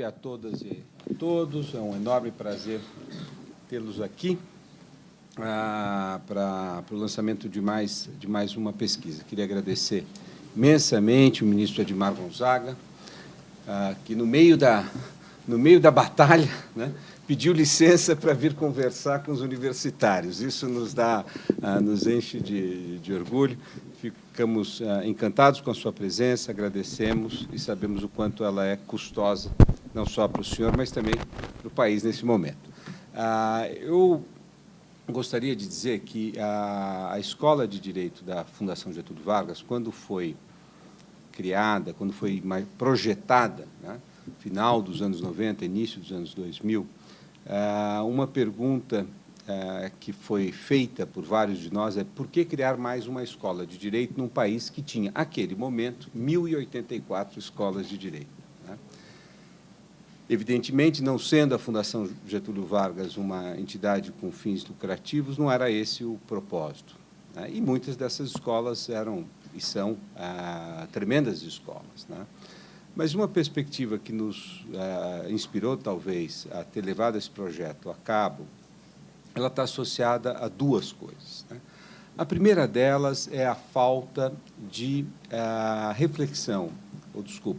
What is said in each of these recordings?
a todas e a todos. É um enorme prazer tê-los aqui para o lançamento de mais uma pesquisa. Queria agradecer imensamente o ministro Edmar Gonzaga, que no meio da batalha, né, pediu licença para vir conversar com os universitários. Isso nos enche de orgulho. Ficamos encantados com a sua presença, agradecemos e sabemos o quanto ela é custosa, não só para o senhor, mas também para o país nesse momento. Eu gostaria de dizer que a Escola de Direito da Fundação Getúlio Vargas, quando foi criada, quando foi projetada, né, final dos anos 90, início dos anos 2000, uma pergunta que foi feita por vários de nós é: por que criar mais uma escola de direito num país que tinha, naquele momento, 1.084 escolas de direito? Né? Evidentemente, não sendo a Fundação Getúlio Vargas uma entidade com fins lucrativos, não era esse o propósito. Né? E muitas dessas escolas eram e são tremendas escolas. Né? Mas uma perspectiva que nos inspirou, talvez, a ter levado esse projeto a cabo, ela está associada a duas coisas. Né? A primeira delas é a falta de reflexão,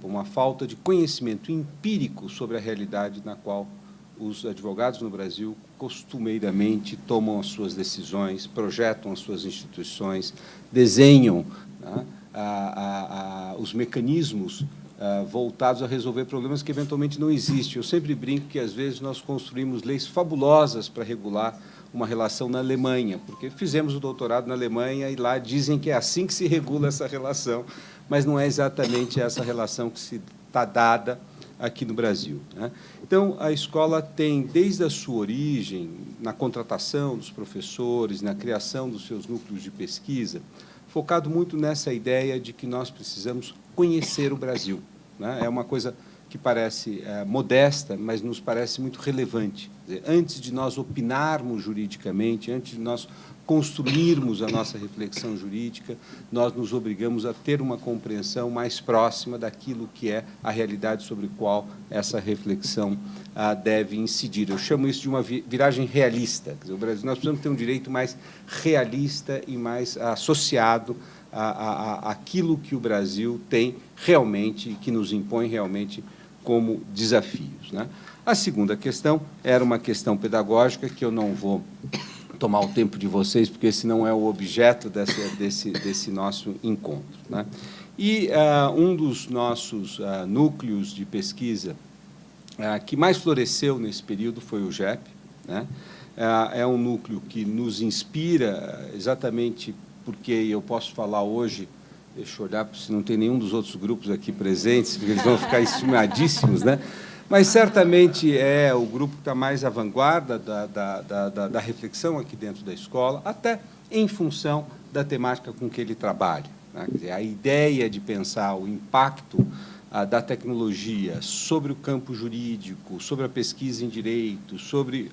uma falta de conhecimento empírico sobre a realidade na qual os advogados no Brasil costumeiramente tomam as suas decisões, projetam as suas instituições, desenham, né, os mecanismos voltados a resolver problemas que eventualmente não existem. Eu sempre brinco que, às vezes, nós construímos leis fabulosas para regular uma relação na Alemanha, porque fizemos o doutorado na Alemanha e lá dizem que é assim que se regula essa relação, mas não é exatamente essa relação que se está dada aqui no Brasil. Né? Então, a escola tem, desde a sua origem, na contratação dos professores, na criação dos seus núcleos de pesquisa, focado muito nessa ideia de que nós precisamos conhecer o Brasil. Né? É uma coisa que parece modesta, mas nos parece muito relevante. Quer dizer, antes de nós opinarmos juridicamente, antes de nós construirmos a nossa reflexão jurídica, nós nos obrigamos a ter uma compreensão mais próxima daquilo que é a realidade sobre a qual essa reflexão deve incidir. Eu chamo isso de uma viragem realista. Quer dizer, o Brasil, nós precisamos ter um direito mais realista e mais associado àquilo que o Brasil tem realmente, que nos impõe realmente como desafios. Né? A segunda questão era uma questão pedagógica, que eu não vou tomar o tempo de vocês, porque esse não é o objeto desse nosso encontro. Né? E um dos nossos núcleos de pesquisa que mais floresceu nesse período foi o GEP. Né? É um núcleo que nos inspira exatamente porque eu posso falar hoje, deixa eu olhar se não tem nenhum dos outros grupos aqui presentes, porque eles vão ficar estimadíssimos, né? Mas certamente é o grupo que está mais à vanguarda da reflexão aqui dentro da escola, até em função da temática com que ele trabalha. Né? Quer dizer, a ideia de pensar o impacto da tecnologia sobre o campo jurídico, sobre a pesquisa em direito, sobre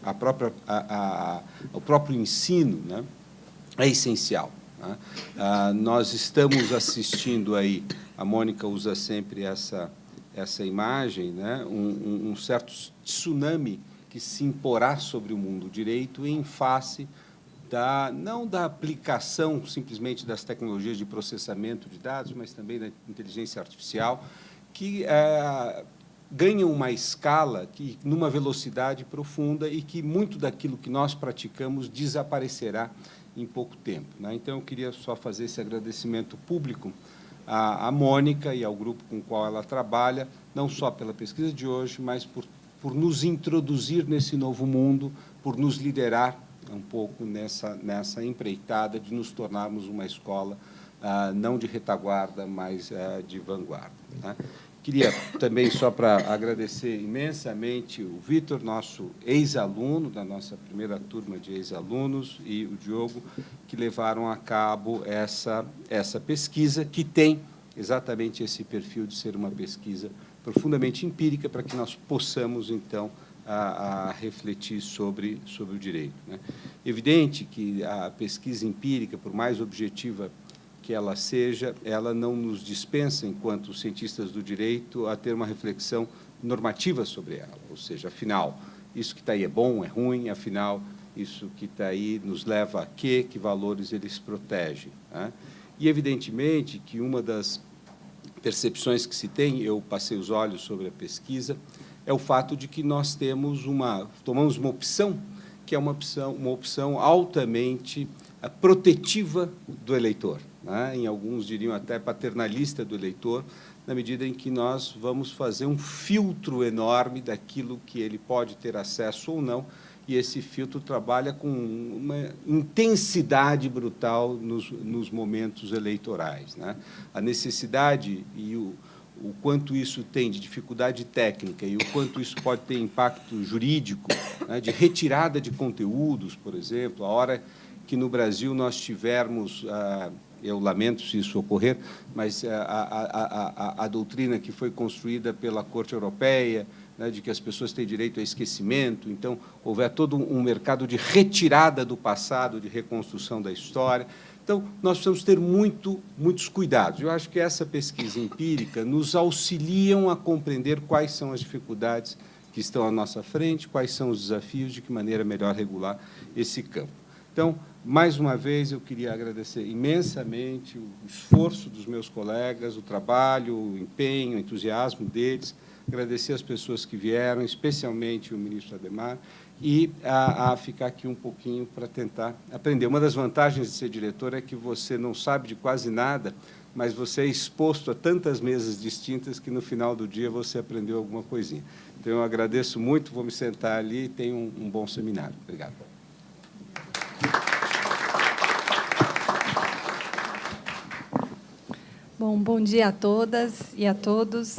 o próprio ensino, né, é essencial. Né? Nós estamos assistindo aí, a Mônica usa sempre essa imagem, né, um certo tsunami que se imporá sobre o mundo do direito em face não da aplicação simplesmente das tecnologias de processamento de dados, mas também da inteligência artificial, que ganham uma escala, numa velocidade profunda, e que muito daquilo que nós praticamos desaparecerá em pouco tempo. Né? Então, eu queria só fazer esse agradecimento público à Mônica e ao grupo com o qual ela trabalha, não só pela pesquisa de hoje, mas por nos introduzir nesse novo mundo, por nos liderar um pouco nessa empreitada de nos tornarmos uma escola não de retaguarda, mas de vanguarda. Né? Queria também, só para agradecer imensamente o Vitor, nosso ex-aluno, da nossa primeira turma de ex-alunos, e o Diogo, que levaram a cabo essa pesquisa, que tem exatamente esse perfil de ser uma pesquisa profundamente empírica, para que nós possamos, então, refletir sobre o direito. Né? Evidente que a pesquisa empírica, por mais objetiva que ela seja, ela não nos dispensa, enquanto cientistas do direito, a ter uma reflexão normativas sobre ela, ou seja, afinal, isso que está aí é bom, é ruim, afinal, isso que está aí nos leva a quê? Que valores eles protegem, né? E, evidentemente, que uma das percepções que se tem, eu passei os olhos sobre a pesquisa, é o fato de que nós tomamos uma opção que é uma opção altamente protetiva do eleitor, né? Em alguns diriam até paternalista do eleitor, na medida em que nós vamos fazer um filtro enorme daquilo que ele pode ter acesso ou não, e esse filtro trabalha com uma intensidade brutal nos momentos eleitorais, né? A necessidade e o quanto isso tem de dificuldade técnica e o quanto isso pode ter impacto jurídico, né, de retirada de conteúdos, por exemplo, a hora que no Brasil nós tivermos, eu lamento se isso ocorrer, mas a doutrina que foi construída pela Corte Europeia, né, de que as pessoas têm direito a esquecimento, então houver todo um mercado de retirada do passado, de reconstrução da história. Então, nós precisamos ter muitos cuidados. Eu acho que essa pesquisa empírica nos auxiliam a compreender quais são as dificuldades que estão à nossa frente, quais são os desafios, de que maneira melhor regular esse campo. Então, mais uma vez, eu queria agradecer imensamente o esforço dos meus colegas, o trabalho, o empenho, o entusiasmo deles, agradecer as pessoas que vieram, especialmente o ministro Adhemar, e a ficar aqui um pouquinho para tentar aprender. Uma das vantagens de ser diretor é que você não sabe de quase nada, mas você é exposto a tantas mesas distintas que, no final do dia, você aprendeu alguma coisinha. Então, eu agradeço muito, vou me sentar ali e tenho um bom seminário. Obrigado. Bom dia a todas e a todos.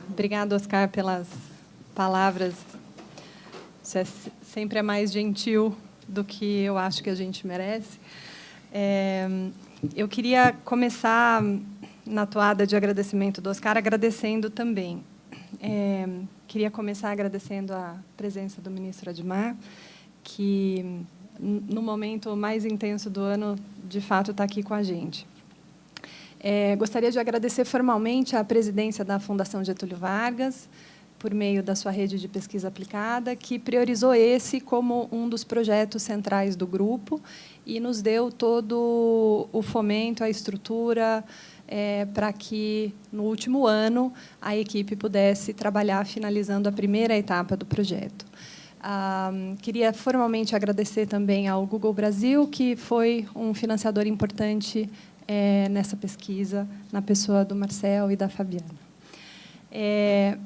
Obrigado, Oscar, pelas palavras. Você sempre é mais gentil do que eu acho que a gente merece. Eu queria começar na toada de agradecimento do Oscar, agradecendo também. Queria começar agradecendo a presença do ministro Adhemar, que, no momento mais intenso do ano, de fato, está aqui com a gente. Gostaria de agradecer formalmente à presidência da Fundação Getúlio Vargas, por meio da sua rede de pesquisa aplicada, que priorizou esse como um dos projetos centrais do grupo e nos deu todo o fomento, a estrutura, para que, no último ano, a equipe pudesse trabalhar finalizando a primeira etapa do projeto. Queria formalmente agradecer também ao Google Brasil, que foi um financiador importante nessa pesquisa, na pessoa do Marcel e da Fabiana.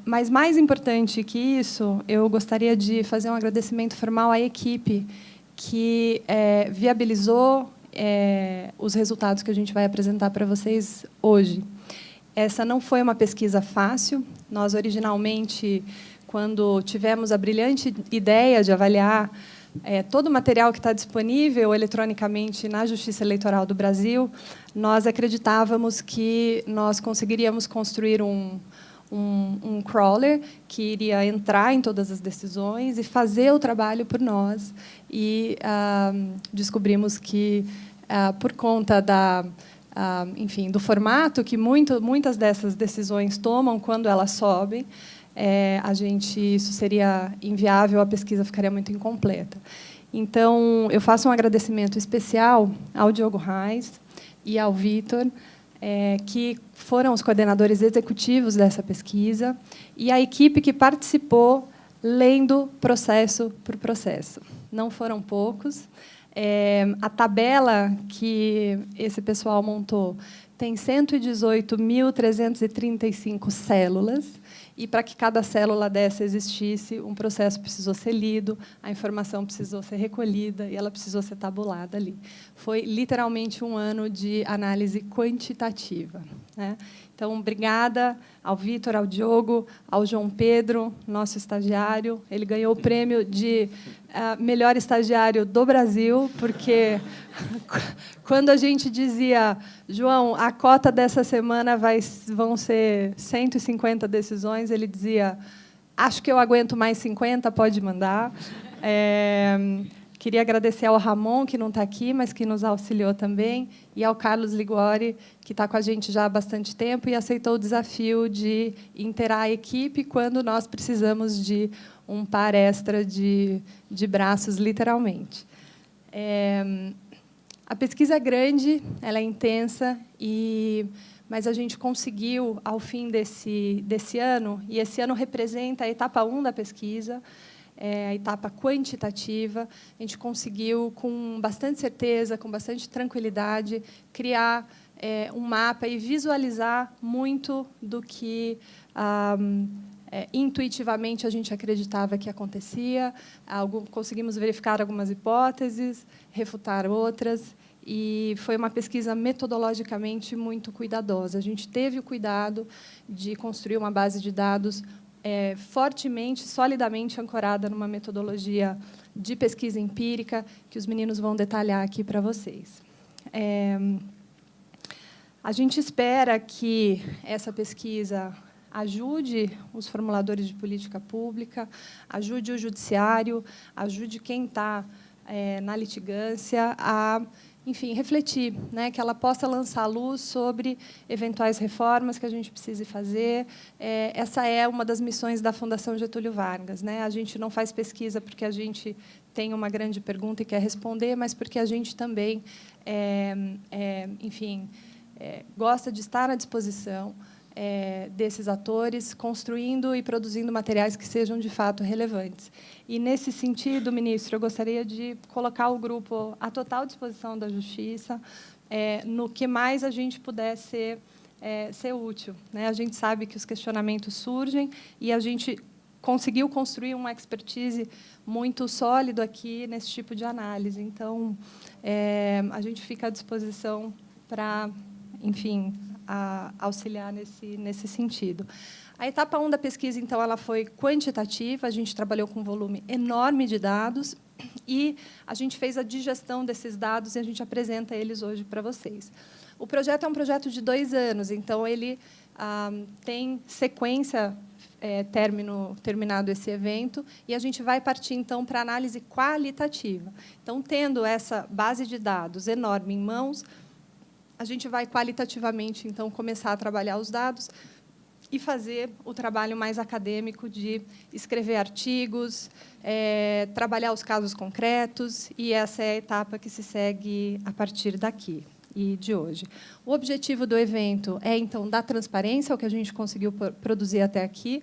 Mas, mais importante que isso, eu gostaria de fazer um agradecimento formal à equipe que viabilizou os resultados que a gente vai apresentar para vocês hoje. Essa não foi uma pesquisa fácil. Nós, originalmente, quando tivemos a brilhante ideia de avaliar todo o material que está disponível eletronicamente na Justiça Eleitoral do Brasil, nós acreditávamos que nós conseguiríamos construir um crawler que iria entrar em todas as decisões e fazer o trabalho por nós. E descobrimos que, por conta enfim, do formato que muitas dessas decisões tomam quando elas sobem, isso seria inviável, a pesquisa ficaria muito incompleta. Então, eu faço um agradecimento especial ao Diogo Reis e ao Vitor, que foram os coordenadores executivos dessa pesquisa, e a equipe que participou lendo processo por processo. Não foram poucos. A tabela que esse pessoal montou tem 118.335 células, e, para que cada célula dessa existisse, um processo precisou ser lido, a informação precisou ser recolhida e ela precisou ser tabulada ali. Foi, literalmente, um ano de análise quantitativa, né? Então, obrigada ao Vitor, ao Diogo, ao João Pedro, nosso estagiário. Ele ganhou o prêmio de melhor estagiário do Brasil, porque quando a gente dizia, João, a cota dessa semana vão ser 150 decisões, ele dizia, acho que eu aguento mais 50, pode mandar. Queria agradecer ao Ramon, que não está aqui, mas que nos auxiliou também, e ao Carlos Liguori, que está com a gente já há bastante tempo e aceitou o desafio de inteirar a equipe quando nós precisamos de um par extra de braços, literalmente. A pesquisa é grande, ela é intensa, mas a gente conseguiu, ao fim desse ano, e esse ano representa a etapa 1 da pesquisa, a etapa quantitativa, a gente conseguiu, com bastante certeza, com bastante tranquilidade, criar um mapa e visualizar muito do que intuitivamente a gente acreditava que acontecia. Conseguimos verificar algumas hipóteses, refutar outras, e foi uma pesquisa metodologicamente muito cuidadosa. A gente teve o cuidado de construir uma base de dados fortemente, solidamente ancorada numa metodologia de pesquisa empírica, que os meninos vão detalhar aqui para vocês. A gente espera que essa pesquisa ajude os formuladores de política pública, ajude o judiciário, ajude quem está na litigância a, enfim, refletir, né, que ela possa lançar luz sobre eventuais reformas que a gente precise fazer. Essa é uma das missões da Fundação Getúlio Vargas, né? A gente não faz pesquisa porque a gente tem uma grande pergunta e quer responder, mas porque a gente também, enfim, gosta de estar à disposição desses atores, construindo e produzindo materiais que sejam, de fato, relevantes. E, nesse sentido, ministro, eu gostaria de colocar o grupo à total disposição da Justiça, no que mais a gente puder ser útil, né? A gente sabe que os questionamentos surgem e a gente conseguiu construir uma expertise muito sólido aqui nesse tipo de análise. Então, a gente fica à disposição para, enfim, auxiliar nesse sentido. A etapa 1 da pesquisa, então, ela foi quantitativa, a gente trabalhou com um volume enorme de dados e a gente fez a digestão desses dados e a gente apresenta eles hoje para vocês. O projeto é um projeto de 2 anos, então ele tem sequência, terminado esse evento, e a gente vai partir, então, para a análise qualitativa. Então, tendo essa base de dados enorme em mãos, a gente vai qualitativamente, então, começar a trabalhar os dados e fazer o trabalho mais acadêmico de escrever artigos, trabalhar os casos concretos, e essa é a etapa que se segue a partir daqui e de hoje. O objetivo do evento é, então, dar transparência ao que a gente conseguiu produzir até aqui,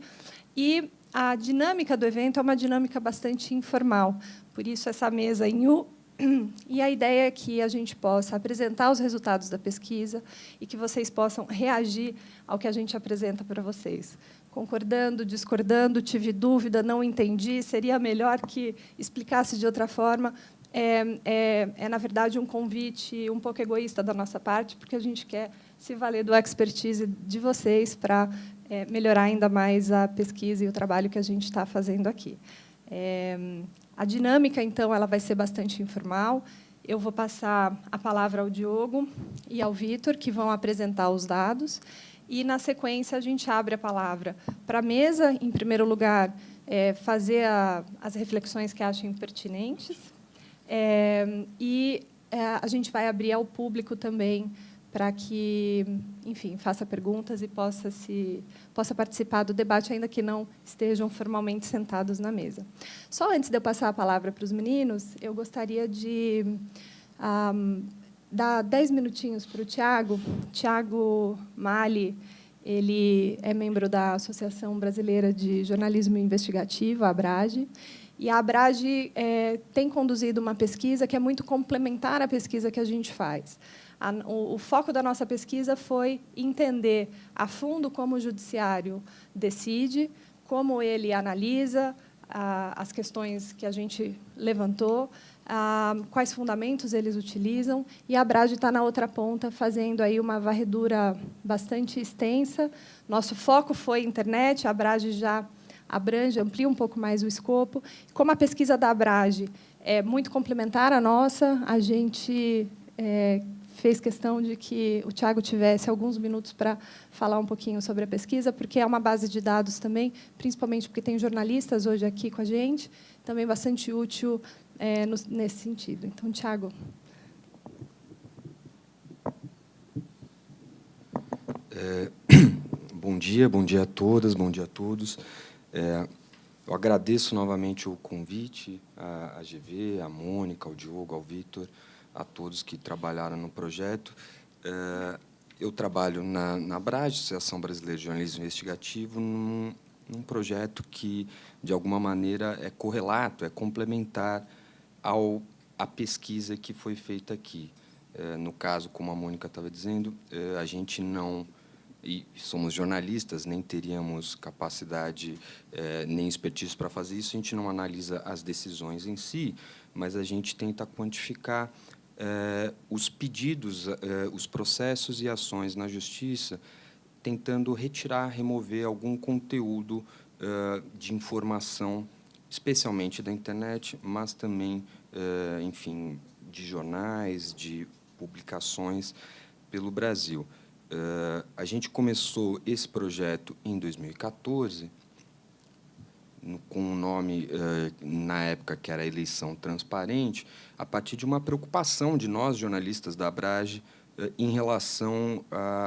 e a dinâmica do evento é uma dinâmica bastante informal, por isso essa mesa em U. E a ideia é que a gente possa apresentar os resultados da pesquisa e que vocês possam reagir ao que a gente apresenta para vocês. Concordando, discordando, tive dúvida, não entendi, seria melhor que explicasse de outra forma. Na verdade, um convite um pouco egoísta da nossa parte, porque a gente quer se valer do expertise de vocês para melhorar ainda mais a pesquisa e o trabalho que a gente está fazendo aqui. A dinâmica, então, ela vai ser bastante informal. Eu vou passar a palavra ao Diogo e ao Vitor, que vão apresentar os dados. E, na sequência, a gente abre a palavra para a mesa, em primeiro lugar, fazer as reflexões que achem pertinentes. A gente vai abrir ao público também, para que, enfim, faça perguntas e possa participar do debate, ainda que não estejam formalmente sentados na mesa. Só antes de eu passar a palavra para os meninos, eu gostaria de dar 10 minutinhos para o Tiago. Tiago Mali, ele é membro da Associação Brasileira de Jornalismo Investigativo, a ABRAGE, e a ABRAGE tem conduzido uma pesquisa que é muito complementar à pesquisa que a gente faz. O foco da nossa pesquisa foi entender a fundo como o judiciário decide, como ele analisa as questões que a gente levantou, quais fundamentos eles utilizam, e a ABRAGE está na outra ponta, fazendo aí uma varredura bastante extensa. Nosso foco foi internet, a ABRAGE já amplia um pouco mais o escopo. Como a pesquisa da ABRAGE é muito complementar à nossa, a gente fez questão de que o Tiago tivesse alguns minutos para falar um pouquinho sobre a pesquisa, porque é uma base de dados também, principalmente porque tem jornalistas hoje aqui com a gente, também bastante útil nesse sentido. Então, Tiago. Bom dia a todas, bom dia a todos. Eu agradeço novamente o convite à GV, à Mônica, ao Diogo, ao Vitor, a todos que trabalharam no projeto. Eu trabalho na ABRAGE, Associação Brasileira de Jornalismo Investigativo, num projeto que, de alguma maneira, é correlato, é complementar à pesquisa que foi feita aqui. No caso, como a Mônica estava dizendo, a gente não... e somos jornalistas, nem teríamos capacidade nem expertise para fazer isso, a gente não analisa as decisões em si, mas a gente tenta quantificar os pedidos, os processos e ações na Justiça, tentando retirar, remover algum conteúdo de informação, especialmente da internet, mas também, enfim, de jornais, de publicações pelo Brasil. A gente começou esse projeto em 2014, com o nome, na época, que era Eleição Transparente, a partir de uma preocupação de nós, jornalistas da ABRAGE, em relação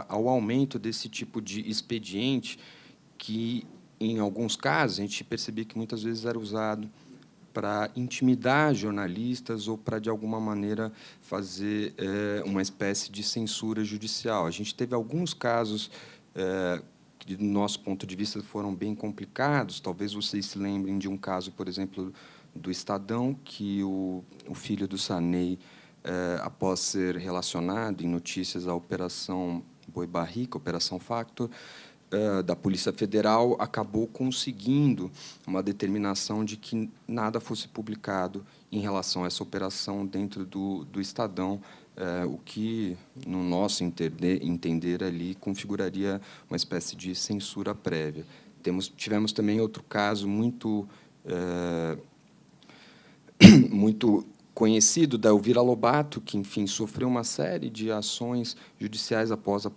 ao aumento desse tipo de expediente, que, em alguns casos, a gente percebia que muitas vezes era usado para intimidar jornalistas ou para, de alguma maneira, fazer uma espécie de censura judicial. A gente teve alguns casos que, do nosso ponto de vista, foram bem complicados. Talvez vocês se lembrem de um caso, por exemplo, do Estadão, que o filho do Sarney, após ser relacionado em notícias à Operação Boi Barrica, Operação Factor, da Polícia Federal, acabou conseguindo uma determinação de que nada fosse publicado em relação a essa operação dentro do Estadão, o que, no nosso entender ali, configuraria uma espécie de censura prévia. Tivemos também outro caso muito conhecido da Elvira Lobato, que, enfim, sofreu uma série de ações judiciais após a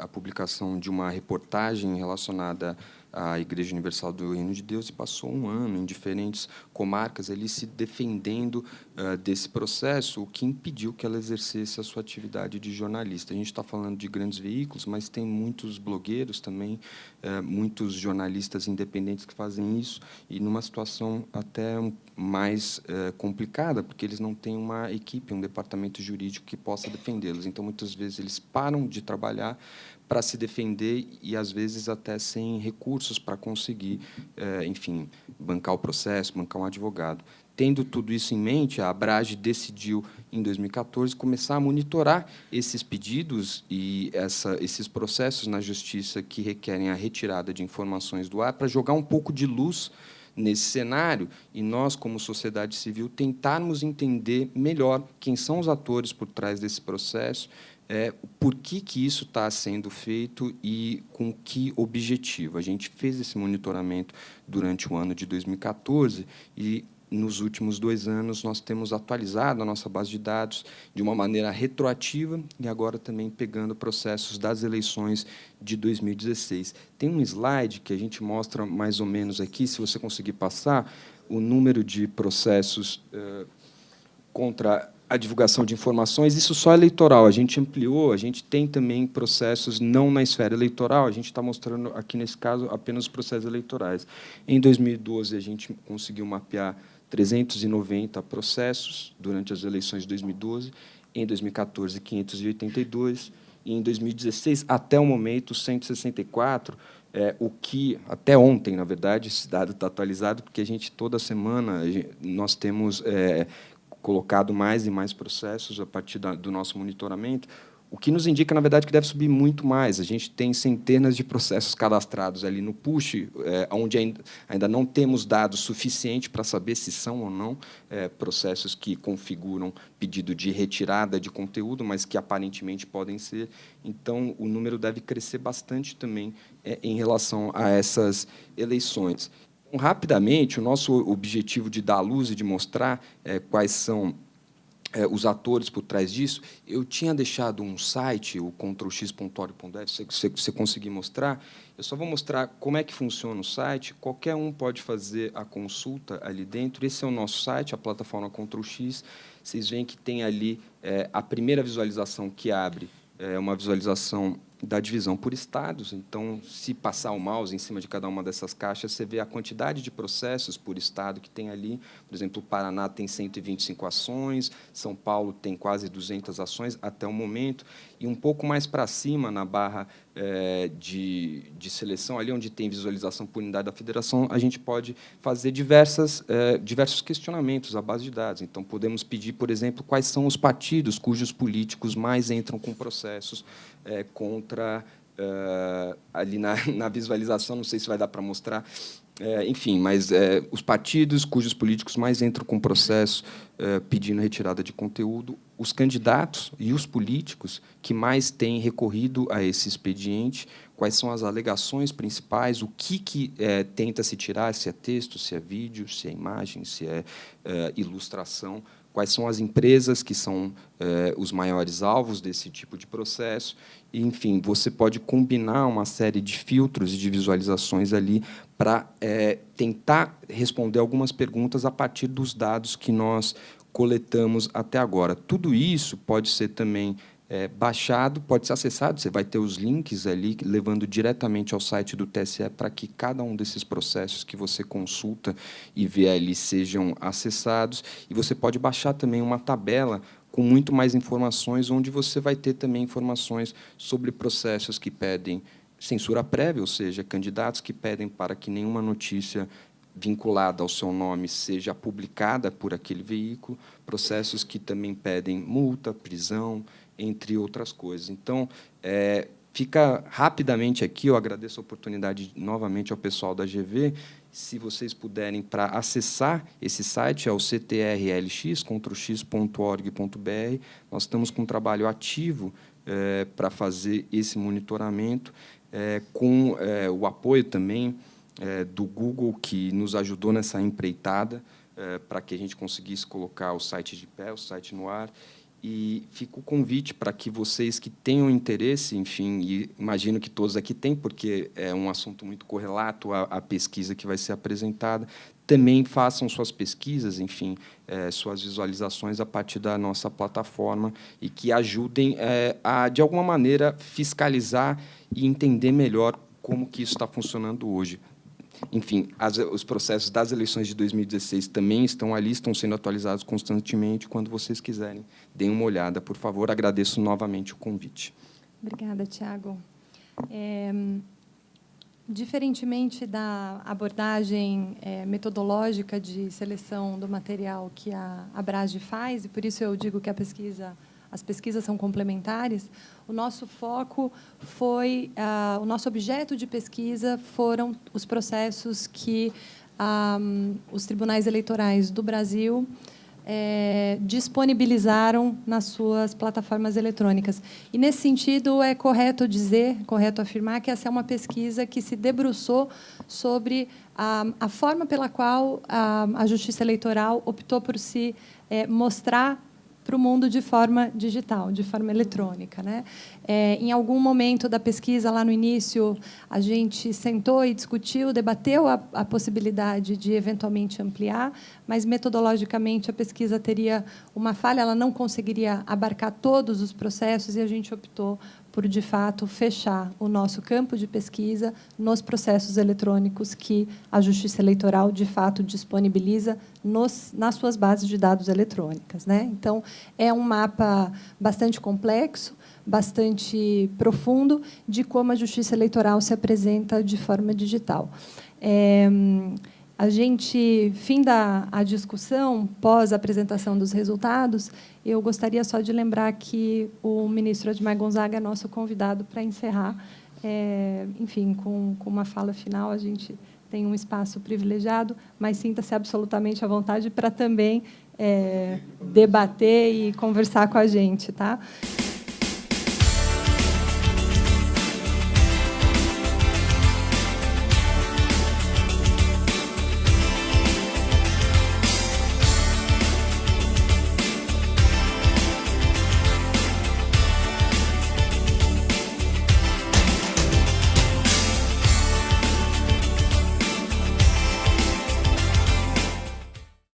publicação de uma reportagem relacionada à Igreja Universal do Reino de Deus, e passou um ano em diferentes comarcas ali se defendendo desse processo, o que impediu que ela exercesse a sua atividade de jornalista. A gente está falando de grandes veículos, mas tem muitos blogueiros também, muitos jornalistas independentes que fazem isso, e numa situação até mais complicada, porque eles não têm uma equipe, um departamento jurídico que possa defendê-los. Então, muitas vezes, eles param de trabalhar para se defender e, às vezes, até sem recursos para conseguir, enfim, bancar o processo, bancar um advogado. Tendo tudo isso em mente, a ABRAGE decidiu, em 2014, começar a monitorar esses pedidos e esses processos na Justiça que requerem a retirada de informações do ar, para jogar um pouco de luz nesse cenário, e nós, como sociedade civil, tentarmos entender melhor quem são os atores por trás desse processo, por que isso está sendo feito e com que objetivo. A gente fez esse monitoramento durante o ano de 2014 e, nos últimos 2 anos, nós temos atualizado a nossa base de dados de uma maneira retroativa e agora também pegando processos das eleições de 2016. Tem um slide que a gente mostra mais ou menos aqui, se você conseguir passar, o número de processos contra a divulgação de informações, isso só eleitoral. A gente ampliou, a gente tem também processos não na esfera eleitoral, a gente está mostrando aqui, nesse caso, apenas os processos eleitorais. Em 2012, a gente conseguiu mapear 390 processos durante as eleições de 2012, em 2014, 582, e em 2016, até o momento, 164, o que, até ontem, na verdade, esse dado está atualizado, porque a gente, toda semana, nós temos colocado mais e mais processos a partir do nosso monitoramento, o que nos indica, na verdade, que deve subir muito mais. A gente tem centenas de processos cadastrados ali no PUSH, onde ainda não temos dados suficientes para saber se são ou não processos que configuram pedido de retirada de conteúdo, mas que aparentemente podem ser. Então, o número deve crescer bastante também em relação a essas eleições. Rapidamente, o nosso objetivo de dar luz e de mostrar quais são os atores por trás disso. Eu tinha deixado um site, o controlx.org.br, se você conseguir mostrar. Eu só vou mostrar como é que funciona o site. Qualquer um pode fazer a consulta ali dentro. Esse é o nosso site, a plataforma Ctrl+X. Vocês veem que tem ali a primeira visualização que abre, é uma visualização da divisão por estados. Então, se passar o mouse em cima de cada uma dessas caixas, você vê a quantidade de processos por estado que tem ali. Por exemplo, o Paraná tem 125 ações, São Paulo tem quase 200 ações até o momento, e um pouco mais para cima, na barra de seleção, ali onde tem visualização por unidade da federação, a gente pode fazer diversos questionamentos à base de dados. Então, podemos pedir, por exemplo, quais são os partidos cujos políticos mais entram com processos contra, ali na visualização, não sei se vai dar para mostrar, enfim, mas os partidos cujos políticos mais entram com processo pedindo retirada de conteúdo, os candidatos e os políticos que mais têm recorrido a esse expediente, quais são as alegações principais, o que tenta se tirar, se é texto, se é vídeo, se é imagem, se é ilustração, quais são as empresas que são os maiores alvos desse tipo de processo. E, enfim, você pode combinar uma série de filtros e de visualizações ali para tentar responder algumas perguntas a partir dos dados que nós coletamos até agora. Tudo isso pode ser também baixado, pode ser acessado, você vai ter os links ali, levando diretamente ao site do TSE para que cada um desses processos que você consulta e vê ali sejam acessados. E você pode baixar também uma tabela com muito mais informações, onde você vai ter também informações sobre processos que pedem censura prévia, ou seja, candidatos que pedem para que nenhuma notícia vinculada ao seu nome seja publicada por aquele veículo, processos que também pedem multa, prisão, entre outras coisas. Então, fica rapidamente aqui, eu agradeço a oportunidade novamente ao pessoal da GV, se vocês puderem, para acessar esse site, é o ctrlx, controlx.org.br. Nós estamos com um trabalho ativo para fazer esse monitoramento, com o apoio também do Google, que nos ajudou nessa empreitada, para que a gente conseguisse colocar o site de pé, o site no ar. E fica o convite para que vocês que tenham interesse, enfim, e imagino que todos aqui têm, porque é um assunto muito correlato à pesquisa que vai ser apresentada, também façam suas pesquisas, enfim, suas visualizações a partir da nossa plataforma e que ajudem a, de alguma maneira, fiscalizar e entender melhor como que isso está funcionando hoje. Enfim, os processos das eleições de 2016 também estão ali, estão sendo atualizados constantemente. Quando vocês quiserem, deem uma olhada, por favor. Agradeço novamente o convite. Obrigada, Tiago. Diferentemente da abordagem metodológica de seleção do material que a Abrasge faz, e por isso eu digo que as pesquisas são complementares, o nosso foco foi, o nosso objeto de pesquisa foram os processos que os tribunais eleitorais do Brasil disponibilizaram nas suas plataformas eletrônicas. E, nesse sentido, é correto afirmar que essa é uma pesquisa que se debruçou sobre a forma pela qual a Justiça Eleitoral optou por se mostrar para o mundo de forma digital, de forma eletrônica, né? Em algum momento da pesquisa, lá no início, a gente sentou e discutiu, debateu a possibilidade de, eventualmente, ampliar, mas, metodologicamente, a pesquisa teria uma falha, ela não conseguiria abarcar todos os processos, e a gente optou por, de fato, fechar o nosso campo de pesquisa nos processos eletrônicos que a Justiça Eleitoral, de fato, disponibiliza nas suas bases de dados eletrônicas, né? Então, é um mapa bastante complexo, bastante profundo, de como a Justiça Eleitoral se apresenta de forma digital. A gente, finda a discussão, pós a apresentação dos resultados, eu gostaria só de lembrar que o ministro Admar Gonzaga é nosso convidado para encerrar. Enfim, com uma fala final, a gente tem um espaço privilegiado, mas sinta-se absolutamente à vontade para também debater e conversar com a gente, tá?